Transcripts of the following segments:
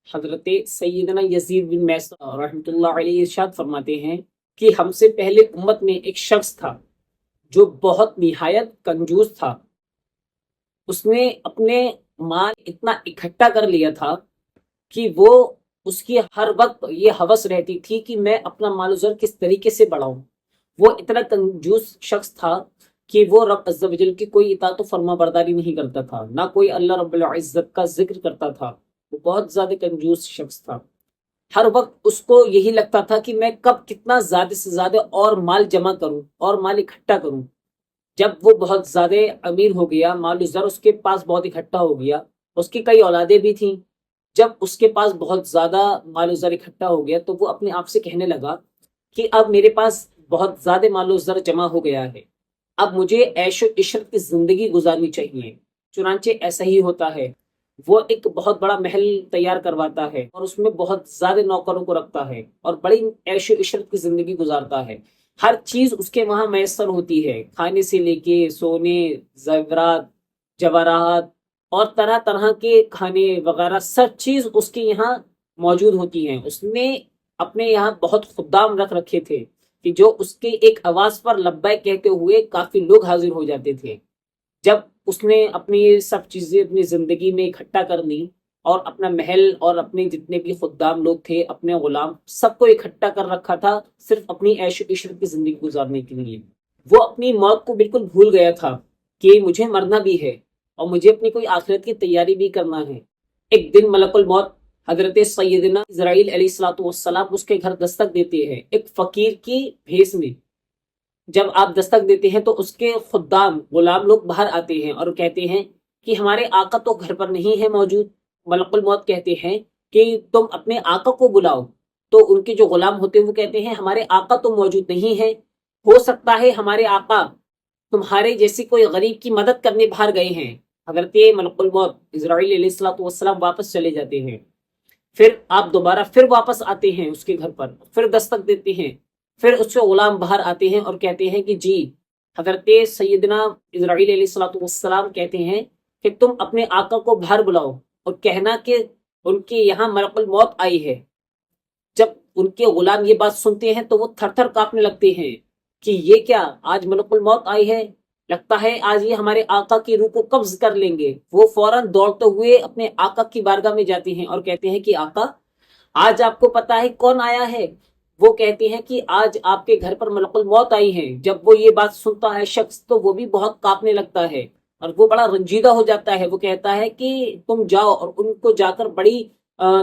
حضرت سیدنا یزید بن میسر رحمۃ اللہ علیہ ارشاد فرماتے ہیں کہ ہم سے پہلے امت میں ایک شخص تھا جو بہت نہایت کنجوس تھا۔ اس نے اپنے مال اتنا اکٹھا کر لیا تھا کہ وہ اس کی ہر وقت یہ ہوس رہتی تھی کہ میں اپنا مال و زر کس طریقے سے بڑھاؤں۔ وہ اتنا کنجوس شخص تھا کہ وہ رب عز و جل کی کوئی اطاعت و فرما برداری نہیں کرتا تھا، نہ کوئی اللہ رب العزت کا ذکر کرتا تھا۔ وہ بہت زیادہ کنجوس شخص تھا۔ ہر وقت اس کو یہی لگتا تھا کہ میں کب کتنا زیادہ سے زیادہ اور مال جمع کروں اور مال اکٹھا کروں۔ جب وہ بہت زیادہ امیر ہو گیا، مال و زر اس کے پاس بہت اکٹھا ہو گیا، اس کی کئی اولادیں بھی تھیں۔ جب اس کے پاس بہت زیادہ مال و زر اکٹھا ہو گیا تو وہ اپنے آپ سے کہنے لگا کہ اب میرے پاس بہت زیادہ مال و زر جمع ہو گیا ہے، اب مجھے عیش و عشرت کی زندگی گزارنی چاہیے۔ چنانچہ ایسا ہی ہوتا ہے، وہ ایک بہت بڑا محل تیار کرواتا ہے اور اس میں بہت زیادہ نوکروں کو رکھتا ہے اور بڑی عیش و عشرت کی زندگی گزارتا ہے۔ ہر چیز اس کے وہاں میسر ہوتی ہے، کھانے سے لے کے سونے، زیورات، جواہرات اور طرح طرح کے کھانے وغیرہ سب چیز اس کے یہاں موجود ہوتی ہیں۔ اس نے اپنے یہاں بہت خدام رکھ رکھے تھے کہ جو اس کے ایک آواز پر لبیک کہتے ہوئے کافی لوگ حاضر ہو جاتے تھے۔ جب اس نے اپنی یہ سب چیزیں اپنی زندگی میں اکٹھا کر لی اور اپنا محل اور اپنے جتنے بھی خدام لوگ تھے، اپنے غلام، سب کو اکٹھا کر رکھا تھا صرف اپنی عیش و عشرت کی زندگی گزارنے کے لیے، وہ اپنی موت کو بالکل بھول گیا تھا کہ مجھے مرنا بھی ہے اور مجھے اپنی کوئی آخرت کی تیاری بھی کرنا ہے۔ ایک دن ملک الموت حضرت سیدنا اسرائیل علیہ الصلوۃ والسلام اس کے گھر دستک دیتے ہیں ایک فقیر کی بھیس میں۔ جب آپ دستک دیتے ہیں تو اس کے خدام غلام لوگ باہر آتے ہیں اور کہتے ہیں کہ ہمارے آقا تو گھر پر نہیں ہے موجود۔ ملک الموت کہتے ہیں کہ تم اپنے آقا کو بلاؤ۔ تو ان کے جو غلام ہوتے ہیں وہ کہتے ہیں ہمارے آقا تو موجود نہیں ہے، ہو سکتا ہے ہمارے آقا تمہارے جیسی کوئی غریب کی مدد کرنے باہر گئے ہیں۔ حضرت ملک الموت اسرائیل علیہ الصلوۃ والسلام واپس چلے جاتے ہیں۔ پھر آپ دوبارہ پھر واپس آتے ہیں اس کے گھر پر، پھر دستک دیتے ہیں، پھر اس سے غلام باہر آتے ہیں اور کہتے ہیں کہ جی حضرت سیدنا اسرائیل علیہ الصلوۃ والسلام کہتے ہیں کہ تم اپنے آقا کو باہر بلاؤ اور کہنا کہ ان کے یہاں ملک الموت آئی ہے۔ جب ان کے غلام یہ بات سنتے ہیں تو وہ تھر تھر کانپنے لگتے ہیں کہ یہ کیا، آج ملک الموت آئی ہے، لگتا ہے آج یہ ہمارے آقا کی روح کو قبض کر لیں گے۔ وہ فوراً دوڑتے ہوئے اپنے آقا کی بارگاہ میں جاتے ہیں اور کہتے ہیں کہ آقا آج آپ کو پتا ہے کون آیا ہے؟ وہ کہتے ہیں کہ آج آپ کے گھر پر ملک الموت آئی ہے۔ جب وہ یہ بات سنتا ہے شخص تو وہ بھی بہت کانپنے لگتا ہے اور وہ بڑا رنجیدہ ہو جاتا ہے۔ وہ کہتا ہے کہ تم جاؤ اور ان کو جا کر بڑی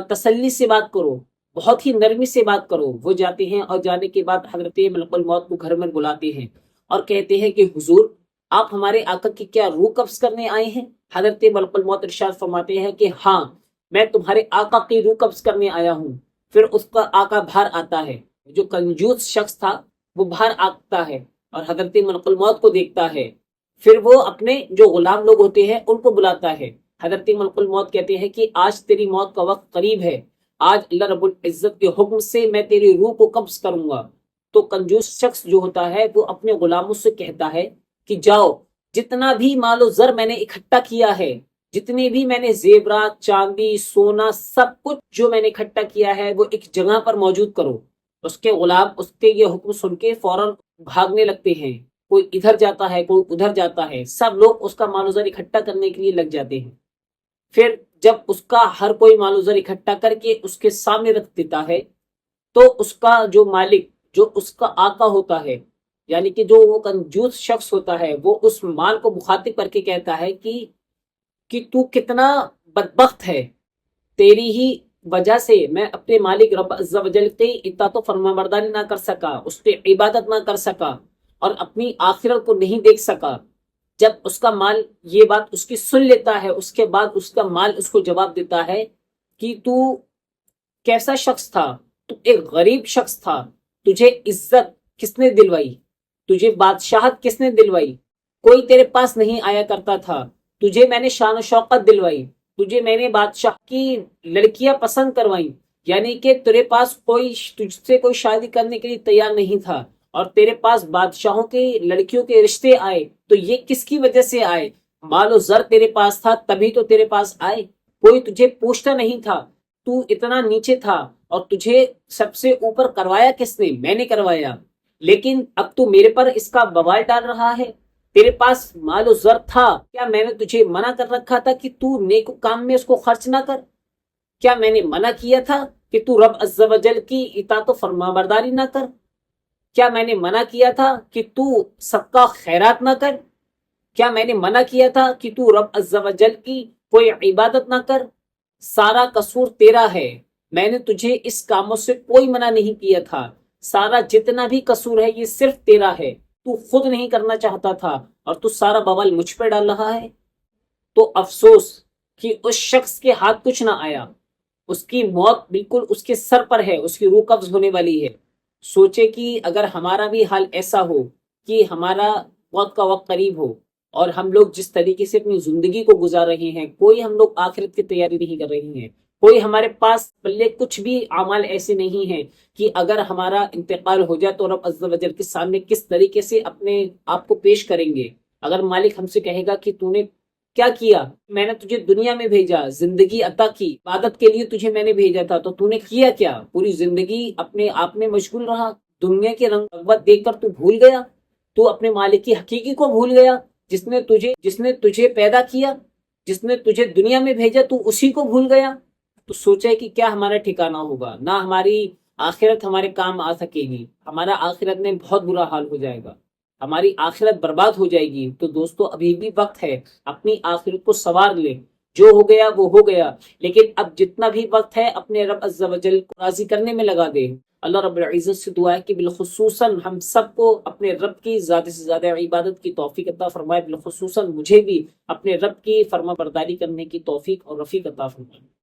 تسلی سے بات کرو، بہت ہی نرمی سے بات کرو۔ وہ جاتے ہیں اور جانے کے بعد حضرت ملک الموت کو گھر میں بلاتے ہیں اور کہتے ہیں کہ حضور آپ ہمارے آقا کی کیا روح قبض کرنے آئے ہیں؟ حضرت ملک الموت ارشاد فرماتے ہیں کہ ہاں، میں تمہارے آقا کی روح قبض کرنے آیا ہوں۔ پھر اس کا آقا باہر آتا ہے، جو کنجوس شخص تھا وہ باہر آتا ہے اور حضرت ملک الموت کو دیکھتا ہے۔ پھر وہ اپنے جو غلام لوگ ہوتے ہیں ان کو بلاتا ہے۔ حضرت ملک الموت کہتے ہیں کہ آج تیری موت کا وقت قریب ہے، آج اللہ رب العزت کے حکم سے میں تیری روح کو قبض کروں گا۔ تو کنجوس شخص جو ہوتا ہے وہ اپنے غلاموں سے کہتا ہے کہ جاؤ، جتنا بھی مال و زر میں نے اکٹھا کیا ہے، جتنے بھی میں نے زیورات، چاندی، سونا، سب کچھ جو میں نے اکٹھا کیا ہے وہ ایک جگہ پر موجود کرو۔ اس کے غلام اس کے یہ حکم سن کے فوراً بھاگنے لگتے ہیں، کوئی ادھر جاتا ہے کوئی ادھر جاتا ہے، سب لوگ اس کا مال و زر اکٹھا کرنے کے لیے لگ جاتے ہیں۔ پھر جب اس کا ہر کوئی مال و زر اکٹھا کر کے اس کے سامنے رکھ دیتا ہے تو اس کا جو مالک، جو اس کا آقا ہوتا ہے، یعنی کہ جو وہ کنجوس شخص ہوتا ہے، وہ اس مال کو مخاطب کر کے کہتا ہے کہ تو کتنا بدبخت ہے، تیری ہی وجہ سے میں اپنے مالک رب عز و جل کی اطاعت و فرما برداری نہ کر سکا، اس کی عبادت نہ کر سکا اور اپنی آخرت کو نہیں دیکھ سکا۔ جب اس کا مال یہ بات اس کی سن لیتا ہے، اس کے بعد اس کا مال اس کو جواب دیتا ہے کہ تو کیسا شخص تھا، تو ایک غریب شخص تھا، تجھے عزت کس نے دلوائی، تجھے بادشاہت کس نے دلوائی، کوئی تیرے پاس نہیں آیا کرتا تھا، تجھے میں نے شان و شوقت دلوائی، تجھے میں نے بادشاہ کی لڑکیاں پسند کروائی، یعنی کہ تیرے پاس کوئی تجھ سے کوئی شادی کرنے کے لیے تیار نہیں تھا اور تیرے پاس بادشاہوں کی لڑکیوں کے رشتے آئے، تو یہ کس کی وجہ سے آئے؟ مال و زر تیرے پاس تھا تبھی تو تیرے پاس آئے، کوئی تجھے پوچھتا نہیں تھا، تو اتنا نیچے تھا اور تجھے سب سے اوپر کروایا کس نے؟ میں نے کروایا، لیکن اب تو میرے پر اس کا بوال ڈال رہا ہے۔ تیرے پاس مال و زر تھا، کیا میں نے تجھے منع کر رکھا تھا کہ تو نیک کام میں اس کو خرچ نہ کر؟ کیا میں نے منع کیا تھا کہ تو رب عز و جل کی اطاعت و فرما برداری نہ کر؟ کیا میں نے منع کیا تھا کہ تو صدقہ خیرات نہ کر؟ کیا میں نے منع کیا تھا کہ تو رب عز و جل کی کوئی عبادت نہ کر؟ سارا قصور تیرا ہے، میں نے تجھے اس کاموں سے کوئی منع نہیں کیا تھا۔ سارا جتنا بھی قصور ہے یہ صرف تیرا ہے، تو خود نہیں کرنا چاہتا تھا اور تو سارا بوال مجھ پہ ڈال رہا ہے۔ تو افسوس کہ اس شخص کے ہاتھ کچھ نہ آیا، اس کی موت بالکل اس کے سر پر ہے، اس کی روح قبض ہونے والی ہے۔ سوچے کہ اگر ہمارا بھی حال ایسا ہو کہ ہمارا وقت کا وقت قریب ہو اور ہم لوگ جس طریقے سے اپنی زندگی کو گزار رہے ہیں، کوئی ہم لوگ آخرت کی تیاری نہیں کر رہے ہیں، کوئی ہمارے پاس پلے کچھ بھی اعمال ایسے نہیں ہیں کہ اگر ہمارا انتقال ہو جائے تو رب عز و جل کے سامنے کس طریقے سے اپنے آپ کو پیش کریں گے۔ اگر مالک ہم سے کہے گا کہ تو نے کیا کیا، میں نے تجھے دنیا میں بھیجا، زندگی عطا کی، عبادت کے لیے تجھے میں نے بھیجا تھا، تو نے کیا کیا؟ پوری زندگی اپنے آپ میں مشغول رہا، دنیا کے رنگ رغبت دیکھ کر تو بھول گیا، تو اپنے مالک کی حقیقی کو بھول گیا، جس نے تجھے پیدا کیا، جس نے تجھے دنیا میں بھیجا، تو اسی کو بھول گیا۔ تو سوچے کہ کیا ہمارا ٹھکانہ ہوگا، نہ ہماری آخرت ہمارے کام آ سکے گی، ہمارا آخرت میں بہت برا حال ہو جائے گا، ہماری آخرت برباد ہو جائے گی۔ تو دوستو ابھی بھی وقت ہے، اپنی آخرت کو سنوار لیں، جو ہو گیا وہ ہو گیا، لیکن اب جتنا بھی وقت ہے اپنے رب عز و جل کو راضی کرنے میں لگا دیں۔ اللہ رب العزت سے دعا ہے کہ بالخصوصاً ہم سب کو اپنے رب کی زیادہ سے زیادہ عبادت کی توفیق عطا فرمائے، بالخصوصاً مجھے بھی اپنے رب کی فرما برداری کرنے کی توفیق اور رفیق عطا فرمائے۔